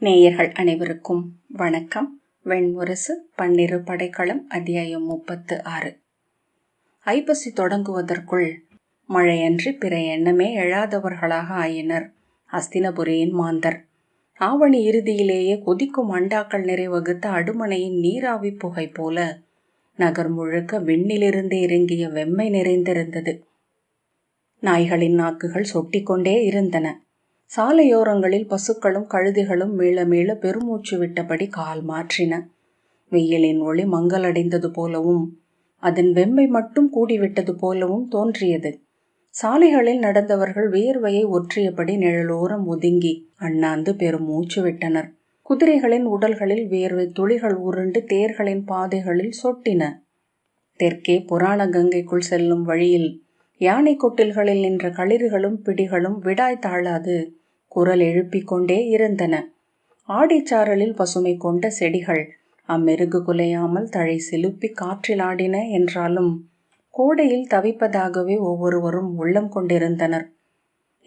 நேயர்கள் அனைவருக்கும் வணக்கம். வெண்முரசு பன்னிரு படைக்களம் அத்தியாயம் 36. ஐப்பசி தொடங்குவதற்குள் மழையன்றி பிற எண்ணமே எழாதவர்களாக ஆயினர் அஸ்தினபுரியின் மாந்தர். ஆவணி இறுதியிலேயே கொதிக்கும் அண்டாக்கள் நிறைவகுத்த அடுமனையின் நீராவி புகை போல நகர் முழுக்க விண்ணிலிருந்து இறங்கிய வெம்மை நிறைந்திருந்தது. நாய்களின் நாக்குகள் சொட்டிக்கொண்டே இருந்தன. சாலையோரங்களில் பசுக்களும் கழுதைகளும் மீள மீள பெருமூச்சு விட்டபடி கால் மாற்றின. வெயிலின் ஒளி மங்கலடைந்தது போலவும் அதன் வெம்மை மட்டும் கூடிவிட்டது போலவும் தோன்றியது. சாலைகளில் நடந்தவர்கள் வேர்வையை ஒற்றியபடி நிழலோரம் ஒதுங்கி அண்ணாந்து பெருமூச்சு விட்டனர். குதிரைகளின் உடல்களில் வேர்வை துளிகள் உருண்டு தேர்களின் பாதைகளில் சொட்டின. தெற்கே புராண கங்கைக்குள் செல்லும் வழியில் யானை கொட்டில்களில் நின்ற களிறுகளும் பிடிகளும் விடாய் தாழாது குரல் எழுப்பிக் கொண்டே இருந்தன. ஆடிச்சாரலில் பசுமை கொண்ட செடிகள் அம்மெருகு குலையாமல் தழை சிலுப்பி காற்றில் ஆடின என்றாலும் கோடையில் தவிப்பதாகவே ஒவ்வொருவரும் உள்ளம் கொண்டிருந்தனர்.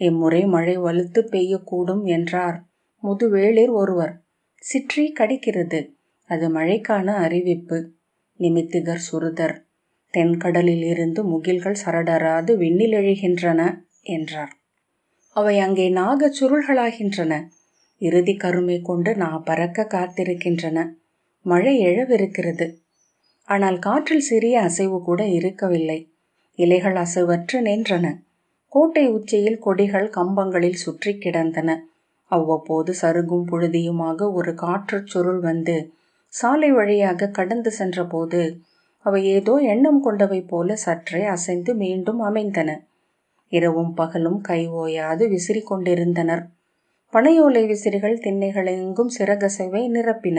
இம்முறை மழை வலுத்து பெய்யக்கூடும் என்றார் முதுவேளிர் ஒருவர். சிற்றி கடிக்கிறது, அது மழைக்கான அறிவிப்பு. நிமித்திகர் சுருதர், தென்கடலில் இருந்து முகில்கள் சரடராது விண்ணில் எழுகின்றன என்றார். அவை அங்கே நாகச் சுருள்களாகின்றன. இறுதி கருமை கொண்டு பறக்க காத்திருக்கின்றன. மழை எழவிருக்கிறது. ஆனால் காற்றில் சிறிய அசைவு கூட இருக்கவில்லை. இலைகள் அசைவற்று நின்றன. கோட்டை உச்சியில் கொடிகள் கம்பங்களில் சுற்றி கிடந்தன. அவ்வப்போது சருகும் புழுதியுமாக ஒரு காற்றுச் சுருள் வந்து சாலை வழியாக கடந்து சென்ற போது அவை ஏதோ எண்ணம் கொண்டவை போல சற்றே அசைந்து மீண்டும் அமைந்தன. இரவும் பகலும் கை ஓயாது விசிறி கொண்டிருந்தனர். பனையோலை விசிறிகள் திண்ணைகளெங்கும் சிறகசைவை நிரப்பின.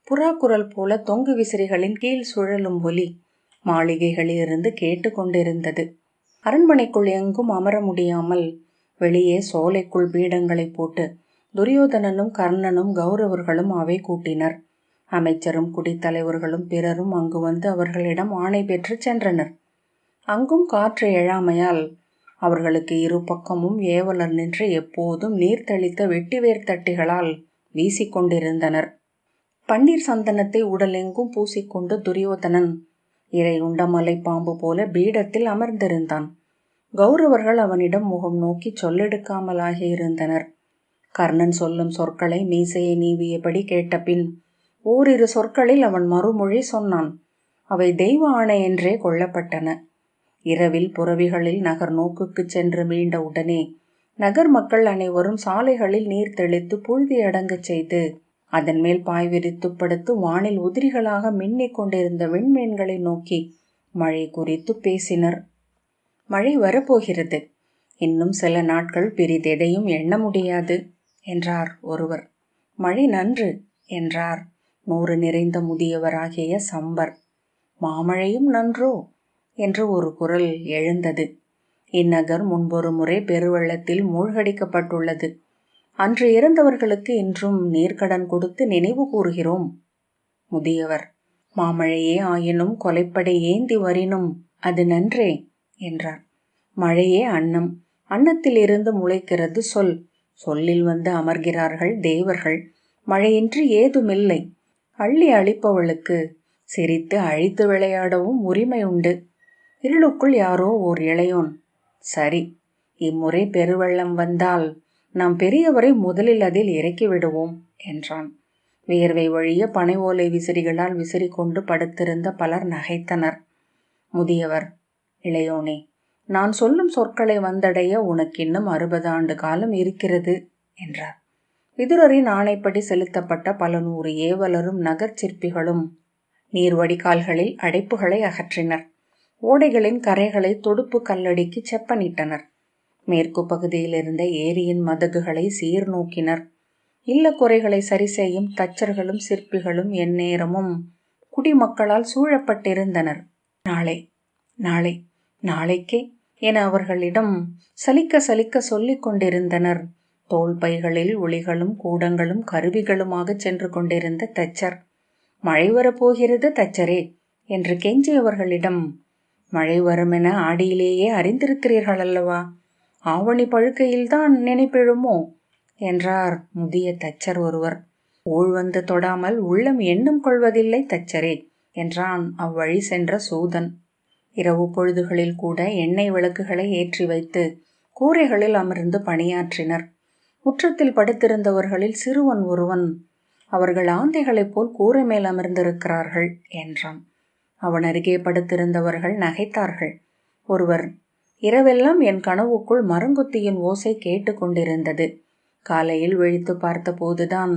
புறாக்குரல் போல தொங்கு விசிறிகளின் கீழ் சுழலும் ஒலி மாளிகைகளிலிருந்து கேட்டு கொண்டிருந்தது. அரண்மனைக்குள் எங்கும் அமர முடியாமல் வெளியே சோலைக்குள் பீடங்களை போட்டு துரியோதனனும் கர்ணனும் கௌரவர்களும் அவை கூட்டினர். அமைச்சரும் குடித்தலைவர்களும் பிறரும் அங்கு வந்து அவர்களிடம் ஆணை பெற்று சென்றனர். அங்கும் காற்று எழாமையால் அவர்களுக்கு இரு பக்கமும் ஏவலர் நின்று எப்போதும் நீர் தெளித்த வெட்டிவேர் தட்டிகளால் வீசிக்கொண்டிருந்தனர். பன்னீர் சந்தனத்தை உடலெங்கும் பூசிக்கொண்டு துரியோதனன் இறை உண்ட மலை பாம்பு போல பீடத்தில் அமர்ந்திருந்தான். கௌரவர்கள் அவனிடம் முகம் நோக்கி சொல்லெடுக்காமலாகியிருந்தனர். கர்ணன் சொல்லும் சொற்களை மீசையை நீவியபடி கேட்ட பின் ஓரிரு சொற்களில் அவன் மறுமொழி சொன்னான். அவை தெய்வ ஆணை என்றே கொள்ளப்பட்டன. இரவில் புறவிகளில் நகர் நோக்குக்கு சென்று மீண்ட உடனே நகர் மக்கள் அனைவரும் சாலைகளில் நீர் தெளித்து புழுதி அடங்கச் செய்து அதன் மேல் பாய் விரித்து படுத்து வானில் உதிரிகளாக மின்னிக் கொண்டிருந்த விண்மீன்களை நோக்கி மழை குறித்து பேசினர். மழை வரப்போகிறது. இன்னும் சில நாட்கள் பிரிதெதையும் எண்ண முடியாது என்றார் ஒருவர். மழை நன்று என்றார் 100 நிறைந்த முதியவராகிய சம்பர். மாமழையும் நன்றோ என்று ஒரு குரல் எழுந்தது. இந்நகர் முன்பொரு முறை பெருவெள்ளத்தில் மூழ்கடிக்கப்பட்டுள்ளது. அன்று இறந்தவர்களுக்கு இன்றும் நீர்க்கடன் கொடுத்து நினைவு கூறுகிறோம். முதியவர், மாமழையே ஆயினும் கொலைப்படை ஏந்தி வரினும் அது நன்றே என்றார். மழையே அன்னம், அன்னத்தில் இருந்து முளைக்கிறது சொல், சொல்லில் வந்து அமர்கிறார்கள் தேவர்கள். மழையின்றி ஏதுமில்லை. அள்ளி அழிப்பவளுக்கு சிரித்து அழித்து விளையாடவும் உரிமை உண்டு. இருளுக்குள் யாரோ ஓர் இளையோன், சரி, இம்முறை பெருவெள்ளம் வந்தால் நாம் பெரியவரை முதலில் அதில் இறக்கி விடுவோம் என்றான். வேர்வை வழிய பனை ஓலை விசிறிகளால் விசிறி கொண்டு படுத்திருந்த பலர் நகைத்தனர். முதியவர், இளையோனே, நான் சொல்லும் சொற்களை வந்தடைய உனக்கு இன்னும் 60 ஆண்டு காலம் இருக்கிறது என்றார். விதுரரின் ஆணைப்படி செலுத்தப்பட்ட பல 100 ஏவலரும் நகர் சிற்பிகளும் நீர்வடிகால்களில் அடைப்புகளை அகற்றினர். ஓடைகளின் கரைகளை தொடுப்பு கல்லடிக்கு செப்பனிட்டனர். மேற்கு பகுதியில் இருந்த ஏரியின் மதகுகளை சீர்நோக்கினர். இல்ல குறைகளை சரி செய்யும் தச்சர்களும் சிற்பிகளும் எந்நேரமும் குடிமக்களால் சூழப்பட்டிருந்தனர். நாளை நாளை நாளைக்கே என அவர்களிடம் சலிக்க சலிக்க சொல்லிக் கொண்டிருந்தனர். தோல் பைகளில் ஒளிகளும் கூடங்களும் கருவிகளுமாக சென்று கொண்டிருந்த தச்சர். மழை வரப்போகிறது தச்சரே என்று கெஞ்சியவர்களிடம், மழை வருமென ஆடியிலேயே அறிந்திருக்கிறீர்கள் அல்லவா? ஆவணி பழுக்கையில்தான் நினைப்பெழுமோ என்றார் முதிய தச்சர் ஒருவர். ஊழ் வந்து தொடாமல் உள்ளம் எண்ணம் கொள்வதில்லை தச்சரே என்றான் அவ்வழி சென்ற சூதன். இரவு பொழுதுகளில் கூட எண்ணெய் விளக்குகளை ஏற்றி வைத்து கூரைகளில் அமர்ந்து பணியாற்றினர். முற்றத்தில் படுத்திருந்தவர்களில் சிறுவன் ஒருவன், அவர்கள் ஆந்தைகளைப் போல் கூரை மேல் அமர்ந்திருக்கிறார்கள் என்றான். அவன் அருகே படுத்திருந்தவர்கள் நகைத்தார்கள். ஒருவர், இரவெல்லாம் என் கனவுக்குள் மரங்குத்தியின் ஓசை கேட்டு கொண்டிருந்தது. காலையில் விழித்து பார்த்த போதுதான்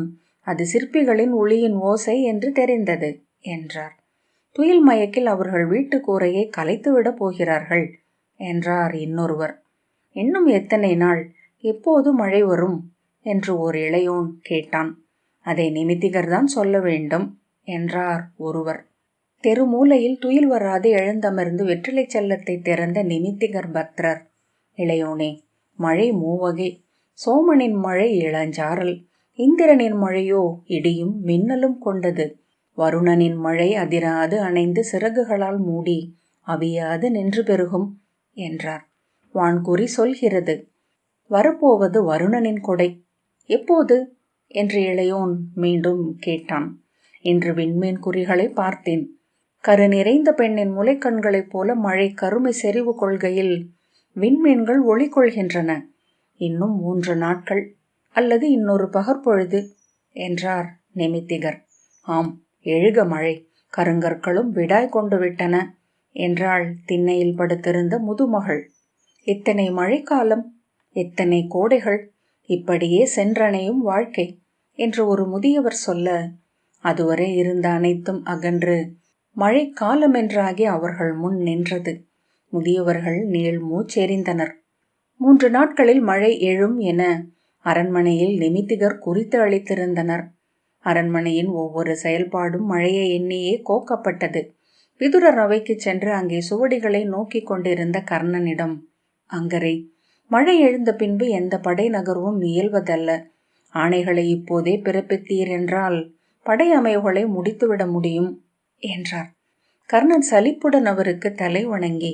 அது சிற்பிகளின் ஒளியின் ஓசை என்று தெரிந்தது என்றார். துயில் மயக்கில் அவர்கள் வீட்டு கூரையை கலைத்துவிடப் போகிறார்கள் என்றார் இன்னொருவர். இன்னும் எத்தனை நாள், எப்போது மழை வரும் என்று ஓர் இளையோன் கேட்டான். அதை நிமித்திகர்தான் சொல்ல வேண்டும் என்றார் ஒருவர். தெருமூலையில் துயில் வராது எழுந்தமர்ந்து வெற்றிலை செல்லத்தை திறந்த நிமித்திகர் பத்ரர், இளையோனே, மழை மூவகை. சோமனின் மழை இளஞ்சாரல், இந்திரனின் மழையோ இடியும் மின்னலும் கொண்டது. வருணனின் மழை அதிராது அணைந்து சிறகுகளால் மூடி அவியாது நின்று பெருகும் என்றார். வான்குறி சொல்கிறது, வரப்போவது வருணனின் கொடை. எப்போது என்று இளையோன் மீண்டும் கேட்டான். இன்று விண்மீன் குறிகளை பார்த்தேன். கரு நிறைந்த பெண்ணின் முலைக்கண்களைப் போல மழை கருமை செறிவு கொள்கையில் விண்மீன்கள் ஒளி கொள்கின்றன. இன்னும் 3 நாட்கள் அல்லது இன்னொரு பகற்பொழுது என்றார் நிமித்திகர். ஆம், எழுக மழை, கருங்கற்களும் விடாய் கொண்டு விட்டன என்றாள் திண்ணையில் படுத்திருந்த முதுமகள். எத்தனை மழைக்காலம், எத்தனை கோடைகள், இப்படியே சென்றணையும் வாழ்க்கை என்று ஒரு முதியவர் சொல்ல, அதுவரை இருந்த அனைத்தும் அகன்று மழை காலமென்றாகி அவர்கள் முன் நின்றது. முதியவர்கள் நீள் மூச்செறிந்தனர். 3 நாட்களில் மழை எழும் என அரண்மனையில் நிமித்திகர் குறித்து அளித்திருந்தனர். அரண்மனையின் ஒவ்வொரு செயல்பாடும் மழையை எண்ணியே கோக்கப்பட்டது. விதுரர் அவைக்கு சென்று அங்கே சுவடிகளை நோக்கி கொண்டிருந்த கர்ணனிடம், அங்கரை, மழை எழுந்த பின்பு எந்த படை நகர்வும் இயல்வதல்ல. ஆணைகளை இப்போதே பிறப்பித்தீர் என்றால் படை அமைவுகளை முடித்துவிட முடியும் என்றார். கர்ணன் சலிப்புடன் அவருக்கு தலை வணங்கி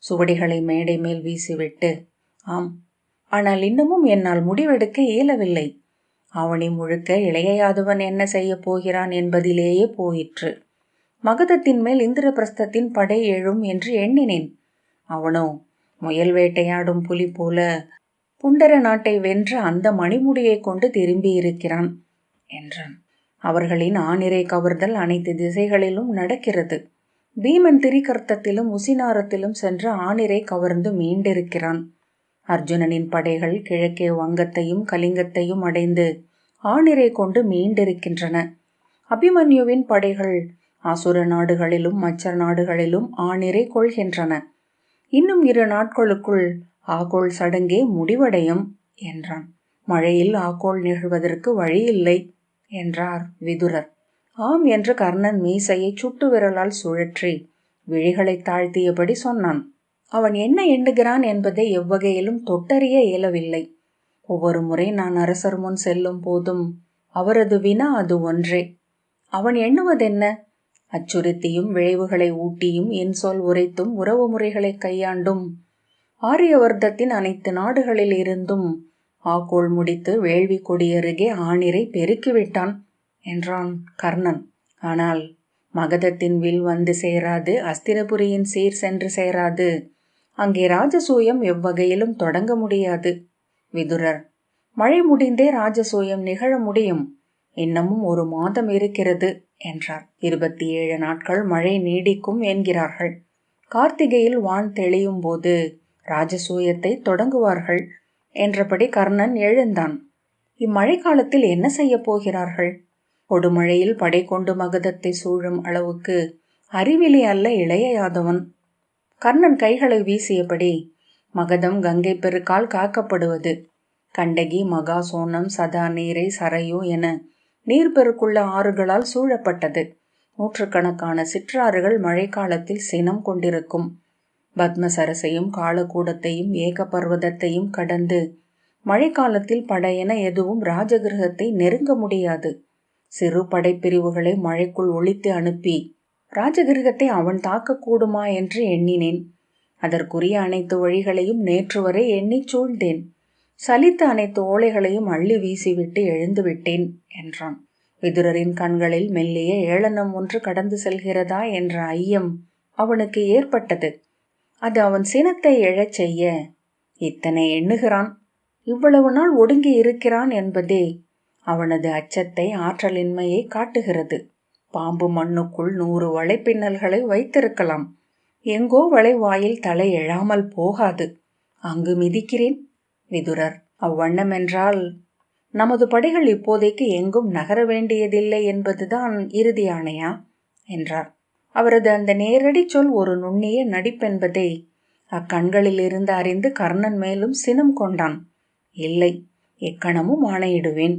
சுவடிகளை மேடை மேல் வீசிவிட்டு, ஆம், ஆனால் இன்னமும் என்னால் முடிவெடுக்க இயலவில்லை. அவனி முழுக்க இளைய யாதவன் என்ன செய்ய போகிறான் என்பதிலேயே போயிற்று. மகதத்தின் மேல் இந்திரபிரஸ்தத்தின் படை எழும் என்று எண்ணினேன். அவனோ முயல் வேட்டையாடும் புலி போல புண்டர நாட்டை வென்ற அந்த மணிமுடியை கொண்டு திரும்பி இருக்கிறான் என்றான். அவர்களின் ஆணிரை கவர்தல் அனைத்து திசைகளிலும் நடக்கிறது. பீமன் திரிகர்த்தத்திலும் உசினாரத்திலும் சென்று ஆணிரை கவர்ந்து மீண்டிருக்கிறான். அர்ஜுனனின் படைகள் கிழக்கே வங்கத்தையும் கலிங்கத்தையும் அடைந்து ஆணிரை கொண்டு மீண்டிருக்கின்றன. அபிமன்யுவின் படைகள் அசுர நாடுகளிலும் மச்ச நாடுகளிலும் ஆணிரை கொள்கின்றன. இன்னும் 2 நாட்களுக்குள் ஆகோள் சடங்கே முடிவடையும் என்றான். மழையில் ஆகோள் நிகழ்வதற்கு வழியில்லை என்றார் விதுரர். ஆம் என்று கர்ணன் மீசையை சுட்டு விரலால் சுழற்றி விழிகளை தாழ்த்தியபடி சொன்னான். அவன் என்ன எண்ணுகிறான் என்பதை எவ்வகையிலும் தொட்டறிய இயலவில்லை. ஒவ்வொரு முறை நான் அரசர் முன் செல்லும் போதும் அவரது வினா அது ஒன்றே. அவன் எண்ணுவதென்ன? அச்சுறுத்தியும் விளைவுகளை ஊட்டியும் இன்சொல் உரைத்தும் உறவு முறைகளை கையாண்டும் ஆரியவர்த்தத்தின் அனைத்து நாடுகளில் இருந்தும் ஆகோள் முடித்து வேள்வி கொடியருகே ஆணிரை பெருக்கிவிட்டான் என்றான் கர்ணன். ஆனால் மகதத்தின் வில் வந்து சேராது, அஸ்தினபுரியின் சீர் சென்று சேராது. அங்கே ராஜசூயம் எவ்வகையிலும் தொடங்க முடியாது. விதுரர், மழை முடிந்தே ராஜசூயம் நிகழ முடியும். இன்னமும் 1 மாதம் இருக்கிறது என்றார். 27 நாட்கள் மழை நீடிக்கும் என்கிறார்கள். கார்த்திகையில் வான் தெளியும் போது ராஜசூயத்தை தொடங்குவார்கள் என்றபடி கர்ணன் எழுந்தான். இம்மழை காலத்தில் என்ன செய்ய போகிறார்கள்? கொடுமழையில் படை கொண்டு மகதத்தை சூழும் அளவுக்கு அறிவிலி அல்ல இளைய யாதவன். கர்ணன் கைகளை வீசியபடி, மகதம் கங்கை பெருக்கால் காக்கப்படுவது. கண்டகி, மகாசோனம், சதா நீரை, சரையு என நீர்பெருக்குள்ள ஆறுகளால் சூழப்பட்டது. 100கணக்கான சிற்றாறுகள் மழைக்காலத்தில் சினம் கொண்டிருக்கும். பத்மசரசையும் காலக்கூடத்தையும் ஏக பர்வதத்தையும் கடந்து மழைக்காலத்தில் படையென எதுவும் ராஜகிரகத்தை நெருங்க முடியாது. சிறு படைப்பிரிவுகளை மழைக்குள் ஒழித்து அனுப்பி ராஜகிரகத்தை அவன் தாக்கக்கூடுமா என்று எண்ணினேன். அதற்குரிய அனைத்து வழிகளையும் நேற்று வரை எண்ணி சூழ்ந்தேன். சலித்த அனைத்து ஓலைகளையும் அள்ளி வீசிவிட்டு எழுந்து விட்டேன் என்றான். விதுரரின் கண்களில் மெல்லிய ஏளனம் ஒன்று கடந்து செல்கிறதா என்ற ஐயம் அவனுக்கு ஏற்பட்டது. அது அவன் சினத்தை எழச் செய்ய, இத்தனை எண்ணுகிறான், இவ்வளவு நாள் ஒடுங்கி இருக்கிறான் என்பதே அவனது அச்சத்தை, ஆற்றலின்மையை காட்டுகிறது. பாம்பு மண்ணுக்குள் 100 வலைப்பின்னல்களை வைத்திருக்கலாம், எங்கோ வளைவாயில் தலை எழாமல் போகாது. அங்கு மிதிக்கிறேன். விதுரர், அவ்வண்ணமென்றால் நமது படைகள் இப்போதைக்கு எங்கும் நகர வேண்டியதில்லை என்பதுதான் இறுதி ஆணையா என்றார். அவரது அந்த நேரடி சொல் ஒரு நுண்ணிய நடிப்பென்பதை அக்கண்களில் இருந்து அறிந்து கர்ணன் மேலும் சினம் கொண்டான். இல்லை, எக்கணமும் ஆணையிடுவேன்.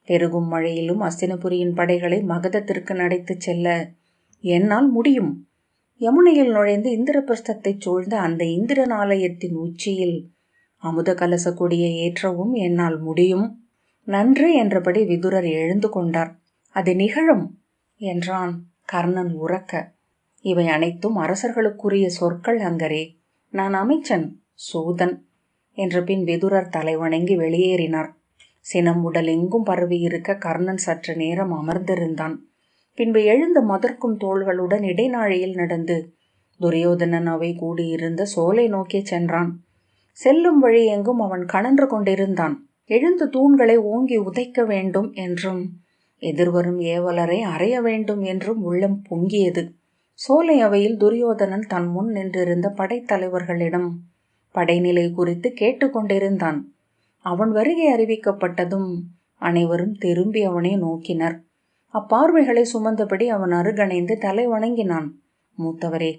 பெருகும் மழையிலும் அஸ்தினபுரியின் படைகளை மகதத்திற்கு நடைத்துச் செல்ல என்னால் முடியும். யமுனையில் நுழைந்து இந்திரபிரஸ்தத்தை சூழ்ந்த அந்த இந்திரன் ஆலயத்தின் உச்சியில் அமுத கலச கொடியை ஏற்றவும் என்னால் முடியும். நன்று என்றபடி விதுரர் எழுந்து கொண்டார். அது நிகழும் என்றான் கர்ணன் உரக்க. இவை அனைத்தும் அரசர்களுக்குரிய சொற்கள் அங்கரே. நான் அமைச்சன், சூதன் என்ற பின் விதுரர் தலைவணங்கி வெளியேறினார். சினம் உடல் எங்கும் பரவியிருக்க கர்ணன் சற்று நேரம் அமர்ந்திருந்தான். பின்பு எழுந்து மதர்க்கும் தோள்களுடன் இடைநாழியில் நடந்து துரியோதனன் அவை கூடியிருந்த சோலை நோக்கி சென்றான். செல்லும் வழி எங்கும் அவன் கணன்று கொண்டிருந்தான். எழுந்து தூண்களை ஓங்கி உதைக்க வேண்டும் என்றும் எதிர்வரும் ஏவலரை அறைய வேண்டும் என்றும் உள்ளம் பொங்கியது. சோலை அவையில் துரியோதனன் தன் முன் நின்றிருந்த படைத்தலைவர்களிடம் படைநிலை குறித்து கேட்டுக்கொண்டிருந்தான். அவன் வருகை அறிவிக்கப்பட்டதும் அனைவரும் திரும்பி அவனை நோக்கினர். அப்பார்வைகளை சுமந்தபடி அவன் அருகணைந்து தலை வணங்கினான். மூத்தவரே,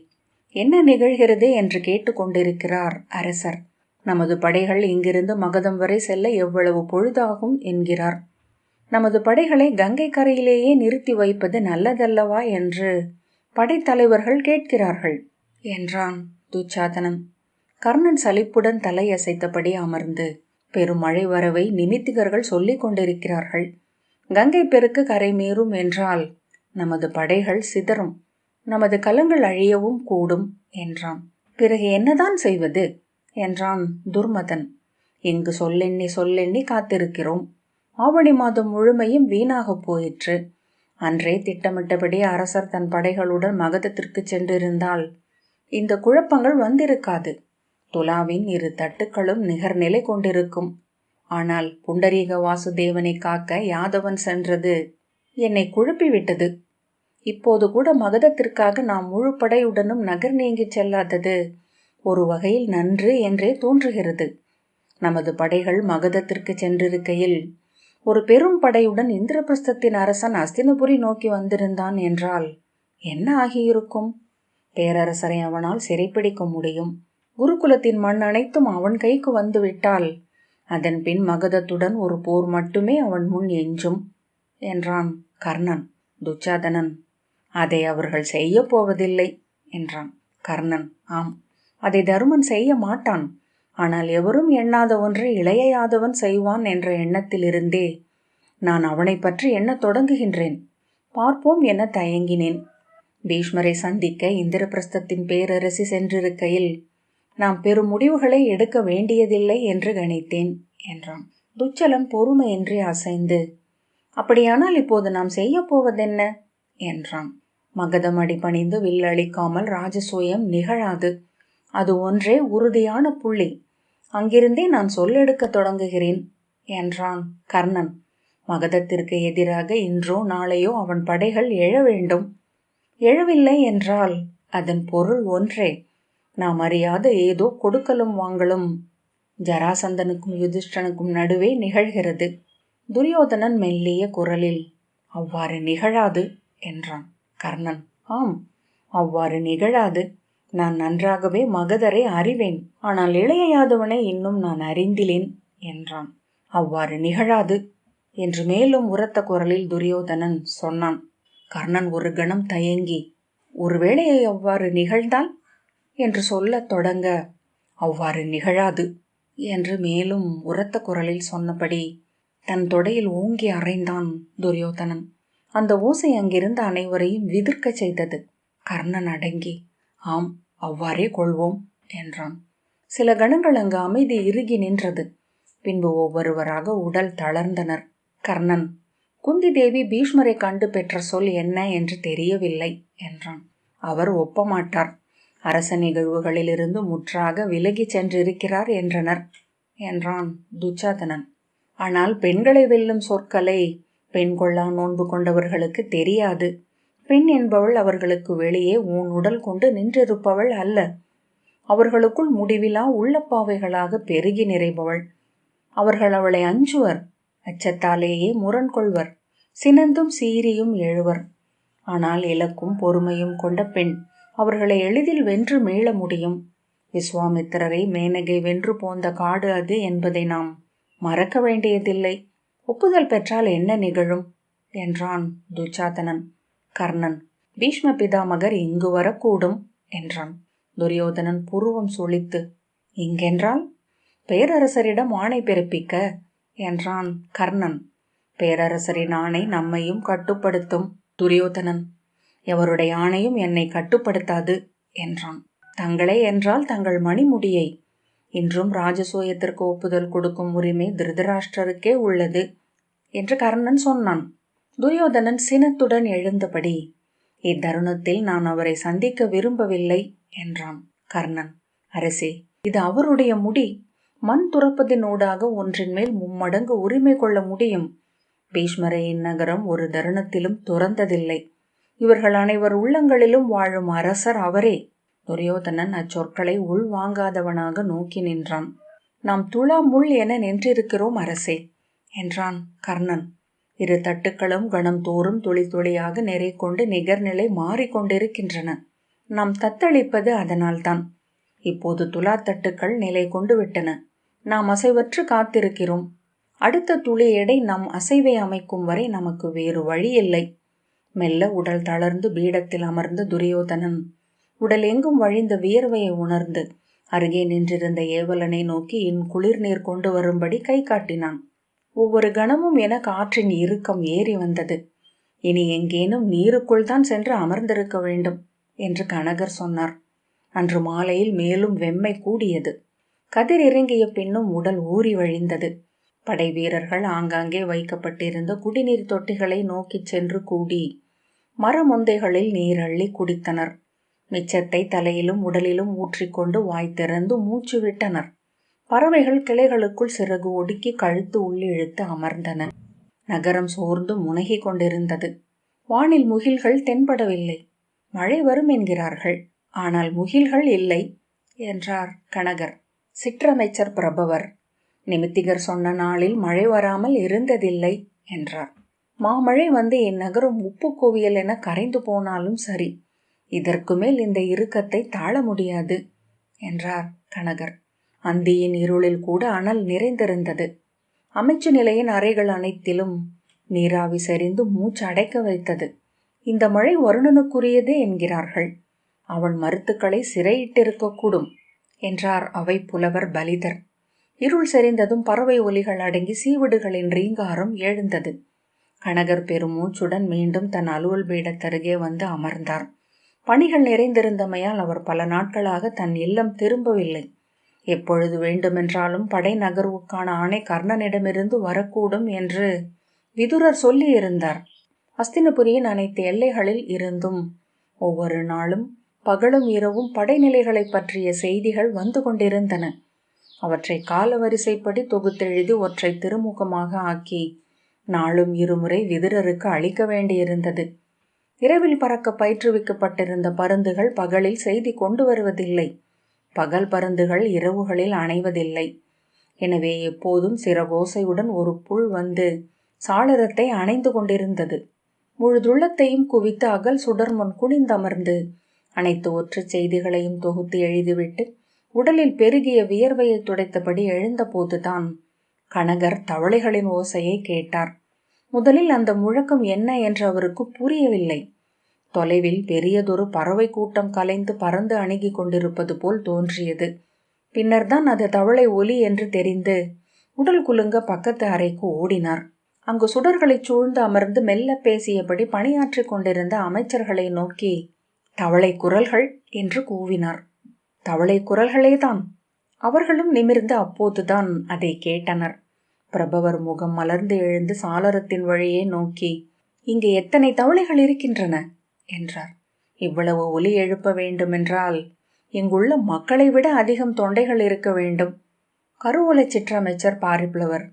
என்ன நிகழ்கிறது என்று கேட்டுக்கொண்டிருக்கிறார் அரசர். நமது படைகள் இங்கிருந்து மகதம் வரை செல்ல எவ்வளவு பொழுதாகும் என்கிறார். நமது படைகளை கங்கை கரையிலேயே நிறுத்தி வைப்பது நல்லதல்லவா என்று படைத்தலைவர்கள் கேட்கிறார்கள் என்றான் துச்சாதனன். கர்ணன் சலிப்புடன் தலையசைத்தபடி அமர்ந்து, பெருமழை வரவை நிமித்திகர்கள் சொல்லிக் கொண்டிருக்கிறார்கள். கங்கை பெருக்கு கரை மீறும் என்றால் நமது படைகள் சிதறும், நமது கலங்கள் அழியவும் கூடும் என்றான். பிறகு என்னதான் செய்வது என்றான் துர்மதன். இங்கு சொல்லெண்ணி காத்திருக்கிறோம். ஆவணி மாதம் முழுமையும் வீணாக போயிற்று. அன்றே திட்டமிட்டபடி அரசர் தன் படைகளுடன் மகதத்திற்கு சென்றிருந்தால் இந்த குழப்பங்கள் வந்திருக்காது. துலாவின் 2 தட்டுக்களும் நிகர்நிலை கொண்டிருக்கும். ஆனால் புண்டரீக வாசுதேவனை காக்க யாதவன் சென்றது என்னை குழப்பிவிட்டது. இப்போது கூட மகதத்திற்காக நாம் முழு படையுடனும் நகர் நீங்கி செல்லாதது ஒரு வகையில் நன்று என்றே தோன்றுகிறது. நமது படைகள் மகதத்திற்கு சென்றிருக்கையில் ஒரு பெரும் படையுடன் இந்திரபிரஸ்தத்தின் அரசன் அஸ்தினபுரி நோக்கி வந்திருந்தான் என்றால் என்ன ஆகியிருக்கும்? பேரரசரை அவனால் சிறைப்பிடிக்க முடியும். குருகுலத்தின் மண் அனைத்தும் அவன் கைக்கு வந்துவிட்டால் அதன் பின் மகதத்துடன் ஒரு போர் மட்டுமே அவன் முன் எஞ்சும் என்றான் கர்ணன். துச்சாதனன், அதை அவர்கள் செய்ய போவதில்லை என்றான். கர்ணன், ஆம், அதை தருமன் செய்ய மாட்டான். ஆனால் எவரும் எண்ணாத ஒன்றை இளைய யாதவன் செய்வான் என்ற எண்ணத்திலிருந்தே நான் அவனை பற்றி எண்ணத் தொடங்குகின்றேன். பார்ப்போம் என தயங்கினேன். பீஷ்மரை சந்திக்க இந்திரபிரஸ்தத்தின் பேரரசி சென்றிருக்கையில் நாம் பெரும் முடிவுகளை எடுக்க வேண்டியதில்லை என்று கணித்தேன் என்றான். துச்சலன் பொறுமையின்றி அசைந்து, அப்படியானால் இப்போது நாம் செய்ய போவதென்ன என்றான். மகதம் அடிபணிந்து வில்லளிக்காமல் ராஜசூயம் நிகழாது. அது ஒன்றே உறுதியான புள்ளி. அங்கிருந்தே நான் சொல்லெடுக்க தொடங்குகிறேன் என்றான் கர்ணன். மகதத்திற்கு எதிராக இன்றோ நாளையோ அவன் படைகள் எழ வேண்டும். எழவில்லை என்றால் அதன் பொருள் ஒன்றே, நாம் அறியாத ஏதோ கொடுக்கலும் வாங்கலும் ஜராசந்தனுக்கும் யுதிஷ்டனுக்கும் நடுவே நிகழ்கிறது. துரியோதனன் மெல்லிய குரலில், அவ்வாறு நிகழாது என்றான். கர்ணன், ஆம், அவ்வாறு நிகழாது. நான் நன்றாகவே மகதரை அறிவேன். ஆனால் இளைய யாதவனை இன்னும் நான் அறிந்திலேன் என்றான். அவ்வாறு நிகழாது என்று மேலும் உரத்த குரலில் துரியோதனன் சொன்னான். கர்ணன் ஒரு கணம் தயங்கி, ஒருவேளை அவ்வாறு நிகழ்ந்தால் என்று சொல்லத் தொடங்க, அவ்வாறு நிகழாது என்று மேலும் உரத்த குரலில் சொன்னபடி தன் தொடையில் ஓங்கி அறைந்தான் துரியோதனன். அந்த ஓசை அங்கிருந்த அனைவரையும் விதிர்க்க செய்தது. கர்ணன் அடங்கி, ஆம், அவ்வாறே கொள்வோம் என்றான். சில கணங்கள் அங்கு அமைதி இறுகி நின்றது. பின்பு ஒவ்வொருவராக உடல் தளர்ந்தனர். கர்ணன், குந்தி தேவி பீஷ்மரை கண்டு பெற்ற சொல் என்ன என்று தெரியவில்லை என்றான். அவர் ஒப்பமாட்டார். அரச நிகழ்வுகளிலிருந்து முற்றாக விலகி சென்றிருக்கிறார் என்றனர் என்றான் துச்சாதனன். ஆனால் பெண்களை வெல்லும் சொற்களை பெண் கொள்ளா நோன்பு கொண்டவர்களுக்கு தெரியாது. பெண் என்பவள் அவர்களுக்கு வெளியே ஊன் உடல் கொண்டு நின்றிருப்பவள் அல்ல. அவர்களுக்குள் முடிவிலா உள்ளப்பாவைகளாக பெருகி நிறைபவள். அவர்கள் அவளை அஞ்சுவர். அச்சத்தாலேயே முரண் கொள்வர். சினந்தும் சீரியும் எழுவர். ஆனால் இலக்கும் பொறுமையும் கொண்ட பெண் அவர்களை எளிதில் வென்று மீள முடியும். விஸ்வாமித்திரரை மேனகை வென்று போந்த காடு அது என்பதை நாம் மறக்க வேண்டியதில்லை. ஒப்புதல் பெற்றால் என்ன நிகழும் என்றான் துச்சாதனன். கர்ணன், பீஷ்ம பிதாமகர் இங்கு வரக்கூடும் என்றான். துரியோதனன் புருவம் சுளித்து, இங்கென்றால்? பேரரசரிடம் ஆணை பிறப்பிக்க என்றான் கர்ணன். பேரரசரின் ஆணை நம்மையும் கட்டுப்படுத்தும். துரியோதனன், எவருடைய ஆணையும் என்னை கட்டுப்படுத்தாது என்றான். தங்களே என்றால் தங்கள் மணிமுடியை. இன்றும் ராஜசூயத்திற்கு ஒப்புதல் கொடுக்கும் உரிமை திருதராஷ்டிரருக்கே உள்ளது என்று கர்ணன் சொன்னான். துரியோதனன் சினத்துடன் எழுந்தபடி, இத்தருணத்தில் நான் அவரை சந்திக்க விரும்பவில்லை என்றான். கர்ணன், அரசே, இது அவருடைய முடி. மண் துறப்பதினூடாக ஒன்றின் மேல் மும்மடங்கு உரிமை கொள்ள முடியும். பீஷ்மரை இந்நகரம் ஒரு தருணத்திலும் துறந்ததில்லை. இவர்கள் அனைவர் உள்ளங்களிலும் வாழும் அரசர் அவரே. துரியோதனன் அச்சொற்களை உள்வாங்காதவனாக நோக்கி நின்றான். நாம் துளா முள் என நின்றிருக்கிறோம் அரசே என்றான் கர்ணன். இரு தட்டுக்களும் கணம் தோறும் துளி துளியாக நிறை கொண்டு நிகர்நிலை மாறிக்கொண்டிருக்கின்றன. நாம் தத்தளிப்பது அதனால்தான். இப்போது துலா தட்டுக்கள் நிலை கொண்டு விட்டன. நாம் அசைவற்று காத்திருக்கிறோம். அடுத்த துளி எடை நம் அசைவை அமைக்கும் வரை நமக்கு வேறு வழி இல்லை. மெல்ல உடல் தளர்ந்து பீடத்தில் அமர்ந்த துரியோதனன் உடல் எங்கும் வழிந்த வியர்வையை உணர்ந்து அருகே நின்றிருந்த ஏவலனை நோக்கி குளிர் நீர் கொண்டு வரும்படி கை காட்டினான். ஒவ்வொரு கணமும் என காற்றின் இறுக்கம் ஏறி வந்தது. இனி எங்கேனும் நீருக்குள் தான் சென்று அமர்ந்திருக்க வேண்டும் என்று கனகர் சொன்னார். அன்று மாலையில் மேலும் வெம்மை கூடியது. கதிர் இறங்கிய பின்னும் உடல் ஊறி வழிந்தது. படை வீரர்கள் ஆங்காங்கே வைக்கப்பட்டிருந்த குடிநீர் தொட்டிகளை நோக்கி சென்று கூடி மரமொந்தைகளில் நீர் அள்ளி குடித்தனர். மிச்சத்தை தலையிலும் உடலிலும் ஊற்றிக்கொண்டு வாய் திறந்து மூச்சு விட்டனர். பறவைகள் கிளைகளுக்குள் சிறகு ஒடுக்கி கழுத்து உள்ளி இழுத்து அமர்ந்தன. நகரம் சோர்ந்து முனகி கொண்டிருந்தது. வானில் முகில்கள் தென்படவில்லை. மழை வரும் என்கிறார்கள், ஆனால் முகில்கள் இல்லை என்றார் கனகர். சிற்றமைச்சர் பிரபவர், நிமித்திகர் சொன்ன நாளில் மழை வராமல் இருந்ததில்லை என்றார். மாமழை வந்து இந்நகரம் உப்பு குவியல் என கரைந்து போனாலும் சரி, இதற்கு மேல் இந்த இறுக்கத்தை தாழ முடியாது என்றார் கனகர். அந்தியின் இருளில் கூட அனல் நிறைந்திருந்தது. அமைச்சு நிலையின் அறைகள் அனைத்திலும் நீராவி செறிந்து மூச்சு அடைக்க வைத்தது. இந்த மழை வருணனுக்குரியதே என்கிறார்கள். அவன் மருத்துக்களை சிறையிட்டிருக்கக்கூடும் என்றார் அவை புலவர் பலிதர். இருள் செறிந்ததும் பறவை ஒலிகள் அடங்கி சீவிடுகளின் ரீங்காரம் எழுந்தது. கனகர் பெருமூச்சுடன் மீண்டும் தன் அலுவல் பீடத்தருகே வந்து அமர்ந்தார். பணிகள் நிறைந்திருந்தமையால் அவர் பல நாட்களாக தன் இல்லம் திரும்பவில்லை. எப்பொழுது வேண்டுமென்றாலும் படை நகர்வுக்கான ஆணை கர்ணனிடமிருந்து வரக்கூடும் என்று விதுரர் சொல்லியிருந்தார். அஸ்தினபுரியின் அனைத்து எல்லைகளில் இருந்தும் ஒவ்வொரு நாளும் பகலும் இரவும் படைநிலைகளை பற்றிய செய்திகள் வந்து கொண்டிருந்தன. அவற்றை காலவரிசைப்படி தொகுத்தெழுதி ஒற்றை திருமுகமாக ஆக்கி நாளும் இருமுறை விதுரருக்கு அளிக்க வேண்டியிருந்தது. இரவில் பறக்க பயிற்றுவிக்கப்பட்டிருந்த பருந்துகள் பகலில் செய்தி கொண்டு வருவதில்லை. பகல் பருந்துகள் இரவுகளில் அணைவதில்லை. எனவே எப்போதும் சிறகோசையுடன் ஒரு புல் வந்து சாளரத்தை அணைந்து கொண்டிருந்தது. முழுதுள்ளத்தையும் குவித்து அகல் சுடர் முன் குனிந்தமர்ந்து அனைத்து ஒற்று செய்திகளையும் தொகுத்து எழுதிவிட்டு உடலில் பெருகிய வியர்வையை துடைத்தபடி எழுந்த போதுதான் கனகர் தவளைகளின் ஓசையை கேட்டார். முதலில் அந்த முழக்கம் என்ன என்று அவருக்கு புரியவில்லை. தொலைவில் பெரியதொரு பறவை கூட்டம் கலைந்து பறந்து அணுகி கொண்டிருப்பது போல் தோன்றியது. பின்னர் தான் அது தவளை ஒலி என்று தெரிந்து உடல் குலுங்க பக்கத்து அறைக்கு ஓடினார். அங்கு சுடர்களை சூழ்ந்து அமர்ந்து மெல்ல பேசியபடி பணியாற்றி கொண்டிருந்த அமைச்சர்களை நோக்கி தவளை குரல்கள் என்று கூவினார். தவளை குரல்களேதான். அவர்களும் நிமிர்ந்து அப்போதுதான் அதை கேட்டனர். பிரபவர் முகம் மலர்ந்து எழுந்து சாளரத்தின் வழியே நோக்கி, இங்கு எத்தனை தவளைகள் இருக்கின்றன என்றார். இவ்வளவு ஒலி எழுப்ப வேண்டுமென்றால் இங்குள்ள மக்களை விட அதிகம் தொண்டைகள் இருக்க வேண்டும். கருவூல சிற்றமைச்சர் பாரிப்ளவர்,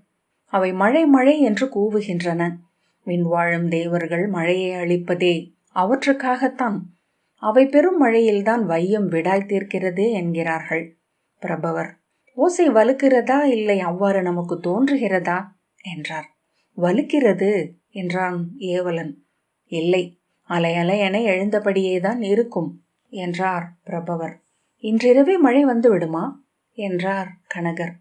அவை மழை மழை என்று கூவுகின்றன. விண்வாழும் தேவர்கள் மழையை அளிப்பதே அவற்றுக்காகத்தான். அவை பெரும் மழையில்தான் வையம் விடாய் தீர்க்கிறது என்கிறார்கள். பிரபவர், ஓசை வலுக்கிறதா இல்லை அவ்வாறு நமக்கு தோன்றுகிறதா என்றார். வலுக்கிறது என்றான் ஏவலன். இல்லை, அலை அலை என எழுந்தபடியேதான் இருக்கும் என்றார் பிரபவர். இன்றிரவே மழை வந்து விடுமா என்றார் கனகர்.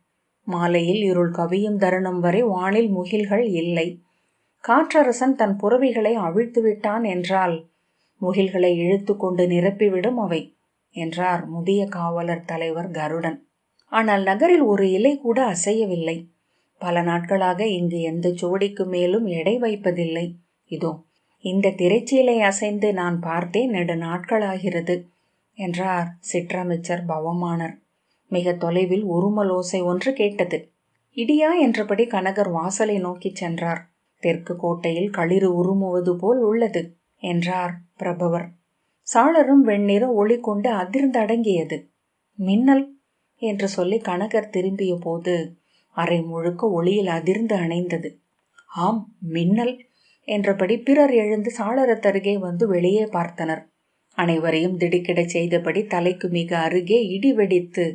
மாலையில் இருள் கவியும் தருணம் வரை வானில் முகில்கள் இல்லை. காற்றரசன் தன் புறவிகளை அவிழ்த்து விட்டான் என்றால் முகில்களை இழுத்து கொண்டு நிரப்பிவிடும் அவை என்றார் முதிய காவலர் தலைவர் கருடன். ஆனால் நகரில் ஒரு இலை கூட அசையவில்லை. பல நாட்களாக இங்கு எந்த ஜோடிக்கு மேலும் எடை வைப்பதில்லை. இதோ இந்த திரைச்சீலை அசைந்து நான் பார்த்தேன், நெடு நாட்களாகிறது என்றார் சிற்றமைச்சர் பவமானர். மிக தொலைவில் உருமலோசை ஒன்று கேட்டது. இடியா என்றபடி கனகர் வாசலை நோக்கி சென்றார். தெற்கு கோட்டையில் களிறு உருமுவது போல் உள்ளது என்றார் பிரபவர். சாளரம் வெண்ணிற ஒளி கொண்டு அதிர்ந்தடங்கியது. மின்னல் என்று சொல்லி கனகர் திரும்பிய போது அறை முழுக்க ஒளியில் அதிர்ந்து அணைந்தது. ஆம், மின்னல் என்றபடி பிறர் எழுந்து சாளரத்தருகே வந்து வெளியே பார்த்தனர். அனைவரையும் திடுக்கிடச் செய்தபடி தலைக்கு மிக அருகே இடி வெடித்து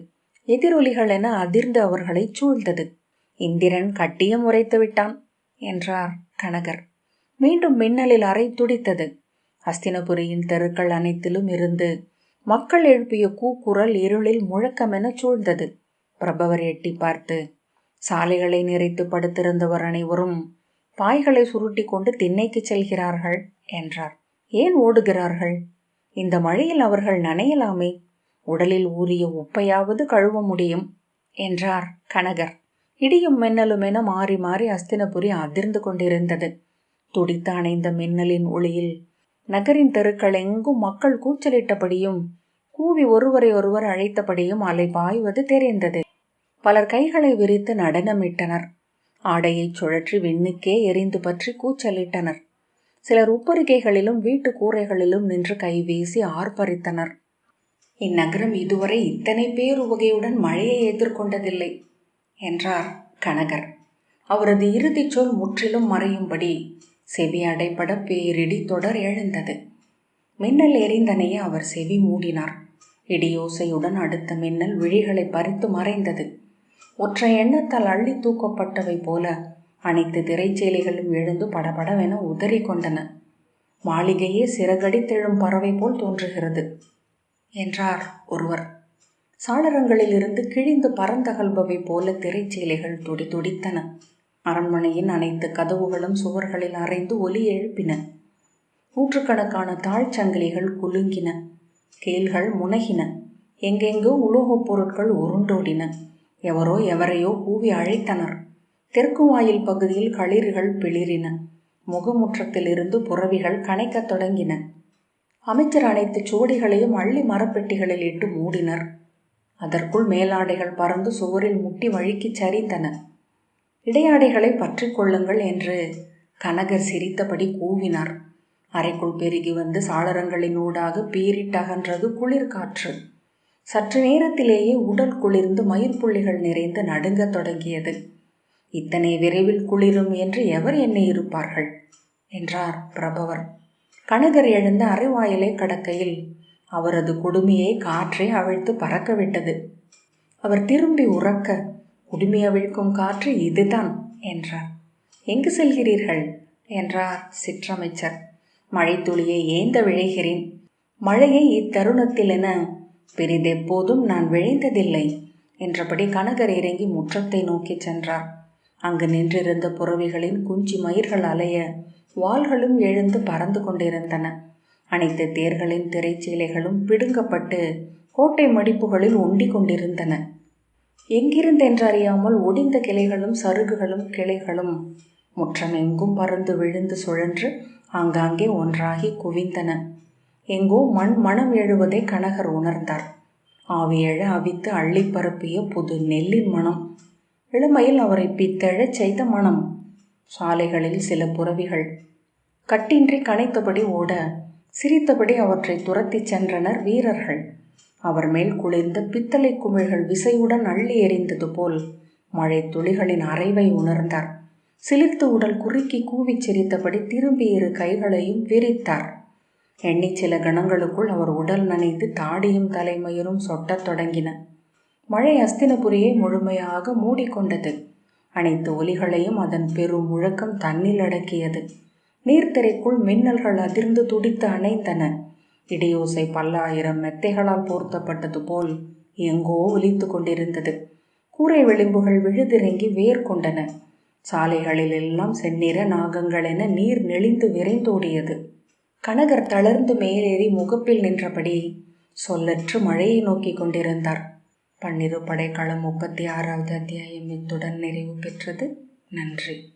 எதிரொலிகள் என அதிர்ந்து அவர்களை சூழ்ந்தது. இந்திரன் கட்டியம் உரைத்து விட்டான் என்றார் கனகர். மீண்டும் மின்னலில் அறை துடித்தது. ஹஸ்தினபுரியின் தெருக்கள் அனைத்திலும் இருந்து மக்கள் எழுப்பிய கூக்குரல் இருளில் முழக்கமென சூழ்ந்தது. பிரபவர் எட்டி பார்த்து, சாலைகளை நிறைத்து படுத்திருந்தவர் அனைவரும் பாய்களை சுருட்டி கொண்டு திண்ணைக்கு செல்கிறார்கள் என்றார். ஏன் ஓடுகிறார்கள்? இந்த மழையில் அவர்கள் நனையலாமே, உடலில் ஊறிய உப்பையாவது கழுவ முடியும் என்றார் கனகர். இடியும் மின்னலும் என மாறி மாறி ஹஸ்தினபுரி அதிர்ந்து கொண்டிருந்தது. துடித்து அணைந்த மின்னலின் ஒளியில் நகரின் தெருக்கள் எங்கும் மக்கள் கூச்சலிட்டபடியும் கூவி ஒருவரை ஒருவர் அழைத்தபடியும் அலை பாய்வது தெரிந்தது. பலர் கைகளை விரித்து நடனமிட்டனர். ஆடையை சுழற்றி விண்ணுக்கே எரிந்து பற்றி கூச்சலிட்டனர். சிலர் உப்பருகைகளிலும் வீட்டு கூரைகளிலும் நின்று கைவீசி ஆர்ப்பரித்தனர். இந்நகரம் இதுவரை இத்தனை பேருவகையுடன் மழையை எதிர்கொண்டதில்லை என்றார் கனகர். அவரது இறுதிச் சொல் முற்றிலும் மறையும்படி செவி அடைபட பேரிடி தொடர் எழுந்தது. மின்னல் எரிந்தனைய அவர் செவி மூடினார். இடியோசையுடன் அடுத்த மின்னல் விழிகளை பறித்து மறைந்தது. ஒற்றை எண்ணத்தால் அள்ளி தூக்கப்பட்டவை போல அனைத்து திரைச்சேலைகளும் எழுந்து படபடவென உதறி கொண்டன. மாளிகையே சிறகடித்தெழும் பறவை போல் தோன்றுகிறது என்றார் ஒருவர். சாளரங்களில் இருந்து கிழிந்து பறந்தகல்பவை போல திரைச்சேலைகள் துடி துடித்தன. அரண்மனையின் அனைத்து கதவுகளும் சுவர்களில் அரைந்து ஒலி எழுப்பின. நூற்றுக்கணக்கான தாழ்ச்சங்கிலிகள் குலுங்கின. கேள்கள் முனகின. எங்கெங்கோ உலோகப் பொருட்கள் உருண்டோடின. எவரோ எவரையோ கூவி அழைத்தனர். தெற்கு வாயில் பகுதியில் களிர்கள் பிளிரின. முகமுற்றத்திலிருந்து புறவிகள் கனைக்கத் தொடங்கின. அமைச்சர் அனைத்து சோடிகளையும் அள்ளி மரப்பெட்டிகளில் இட்டு மூடினர். அதற்குள் மேலாடைகள் பறந்து சுவரில் முட்டி வழுக்கி சரிந்தன. இடையாடைகளை பற்றி கொள்ளுங்கள் என்று கனகர் சிரித்தபடி கூவினார். அறைக்குள் பெருகி வந்து சாளரங்களின் ஊடாக பீரிட்டகன்றது குளிர் காற்று. சற்று நேரத்திலேயே உடல் குளிர்ந்து மயிர்ப்புள்ளிகள் நிறைந்து நடுங்கத் தொடங்கியது. இத்தனை விரைவில் குளிரும் என்று எவர் எண்ணி இருப்பார்கள் என்றார் பிரபவர். கனகர் எழுந்த அரைவாயிலை கடக்கையில் அவரது குடுமியை காற்றை அவிழ்த்து பறக்க விட்டது. அவர் திரும்பி உறக்க, குடுமி அவிழ்க்கும் காற்று இதுதான் என்றார். எங்கு செல்கிறீர்கள் என்றார் சிற்றமைச்சர். மழைத்துளியை ஏந்த விழைகிறேன். மழையை இத்தருணத்தில் என பெரிதெப்போதும் நான் விழைந்ததில்லை என்றபடி கனகர் இறங்கி முற்றத்தை நோக்கி சென்றார். அங்கு நின்றிருந்த புறவிகளின் குஞ்சி மயிர்கள் அலைய வாள்களும் எழுந்து பறந்து கொண்டிருந்தன. அனைத்து தேர்களின் திரைச்சீலைகளும் பிடுங்கப்பட்டு கோட்டை மடிப்புகளில் ஒண்டி கொண்டிருந்தன. எங்கிருந்தென்றறியாமல் ஒடிந்த கிளைகளும் சருகுகளும் கிளைகளும் முற்றம் எங்கும் பறந்து விழுந்து சுழன்று ஆங்காங்கே ஒன்றாகி குவிந்தன. எங்கோ மண் மனம் எழுவதை கனகர் உணர்ந்தார். ஆவியழ அவித்து அள்ளி பரப்பிய புது நெல்லின் மனம். இளமையில் அவரை பித்தெழச் செய்த மனம். சாலைகளில் சில புறவிகள் கட்டின்றி கனைத்தபடி ஓட, சிரித்தபடி அவற்றை துரத்திச் சென்றனர் வீரர்கள். அவர் மேல் குளிர்ந்த பித்தளை குமிழ்கள் விசையுடன் அள்ளி எறிந்தது போல் மழை துளிகளின் அறைவை உணர்ந்தார். சிலிர்த்து உடல் குறுக்கி கூவிச் சிரித்தபடி திரும்பி இரு கைகளையும் விரித்தார். எண்ணி சில கணங்களுக்குள் அவர் உடல் நனைந்து தாடியும் தலைமயிரும் சொட்டத் தொடங்கின. மழை அஸ்தினபுரியை முழுமையாக மூடிக்கொண்டது. அனைத்து ஒலிகளையும் அதன் பெரும் முழக்கம் தன்னில் அடக்கியது. நீர்த்திரைக்குள் மின்னல்கள் அதிர்ந்து துடித்து அணைந்தன. இடியோசை பல்லாயிரம் மெத்தைகளால் போர்த்தப்பட்டது போல் எங்கோ ஒலித்து கொண்டிருந்தது. கூரை விளிம்புகள் விழுதிறங்கி வேர் கொண்டன. சாலைகளில் எல்லாம் செந்நிற நாகங்களென நீர் நெளிந்து விரைந்தோடியது. கனகர் தளர்ந்து மேலேறி முகப்பில் நின்றபடி சொல்லற்று மழையை நோக்கி கொண்டிருந்தார். பன்னிரு படைக்களம் 36வது அத்தியாயம் இத்துடன் நிறைவு பெற்றது. நன்றி.